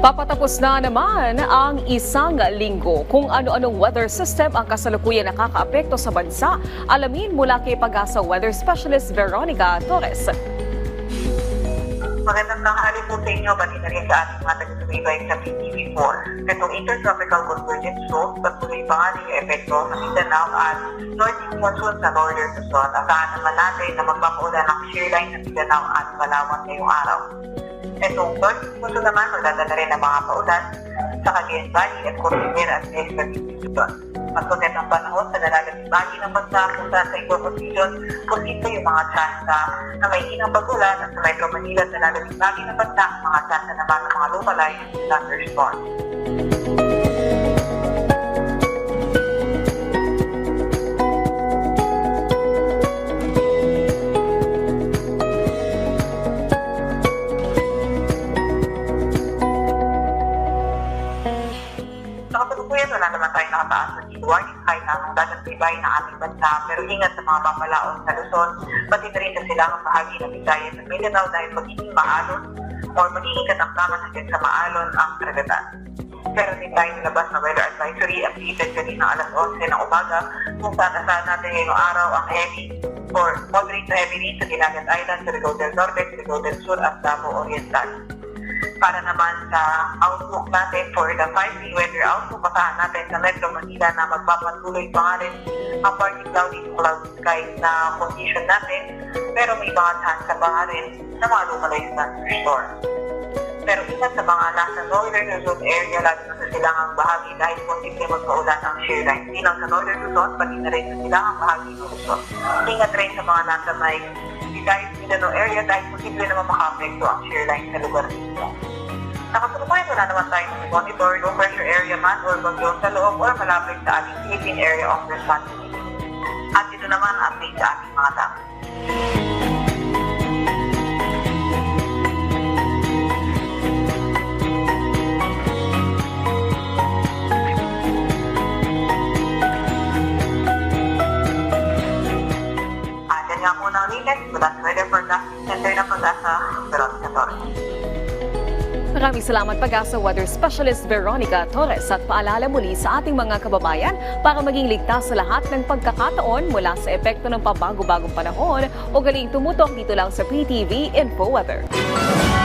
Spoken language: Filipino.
Papatapos na naman ang isang linggo. Kung ano-anong weather system ang kasalukuyan nakakaapekto sa bansa, alamin mula kay Pag-asa Weather Specialist Veronica Torres. Magandang tanghali po sa inyo, pati na rin sa ating mga taga-subaybay sa PTV4. Itong Intertropical Convergence Zone, patuloy pa nga rin yung epekto sa Mindanao at northeast monsoon sa northern Luzon. Asahan naman natin na magpapaulan ng shear line sa Mindanao at Palawan ngayong araw. Itong northeast monsoon naman, magdadala rin ng mga paulan sa Cagayan Valley at Cordillera at Extra Luzon. Magkunet ang panahon sa nalalating bahagi ng bansa kung saan sa ibang region, posible yung mga tsansa na may hinang pagulan at sa Metro Manila at nalalating bahagi ng bansa, mga tsansa naman ng mga localized thunderstorms. Sa kasalukuyan, wala naman tayo nakataas na heat warning kahit na ang dagat-ibay ng ating bansa. Pero ingat sa mga papalaon sa Luzon, pati na rin sa silangang bahagi ng Visayas at Mindanao dahil magiging maalon o magiging katakdaman hanggang sa maalon ang karagatan. Pero din tayo nilabas na weather advisory updated kanina alas 11 ng umaga kung saan asahan natin ngayong araw ang heavy or moderate to heavy rain sa Dilagat Island, Surigao del Norte, Surigao del Sur at Davao Oriental. Para naman sa outlook natin for the 5-day weather outlook, asahan natin sa Metro Manila na magpapatuloy pa nga rin ang partly cloudy to cloudy skies na condition natin, pero may mga chance pa nga rin na mga localized thunderstorms. Pero ingat sa mga nasa northern Luzon area, lalo na sa silangang bahagi dahil posible magpaulan ang shear line. Hindi lang sa northern Luzon, pati na rin sa silangang bahagi ng Luzon. Ingat rin sa mga nasa may Visayas Mindanao area dahil posible naman makaapekto ang shear line sa lugar nito. Nakasalukuyan, wala naman tayong monitor, low pressure area man or bagyo sa loob or malapit sa ating Philippine area of responsibility. At ito naman update sa ating mga dami. Yan nga muna ang latest mula sa Weather Forecasting Center ng Pag-asa, Veronica Torres. Maraming salamat Pag-asa Weather Specialist Veronica Torres at paalala muli sa ating mga kababayan para maging ligtas sa lahat ng pagkakataon mula sa epekto ng pabago-bagong panahon o galing tumutok dito lang sa PTV Info Weather.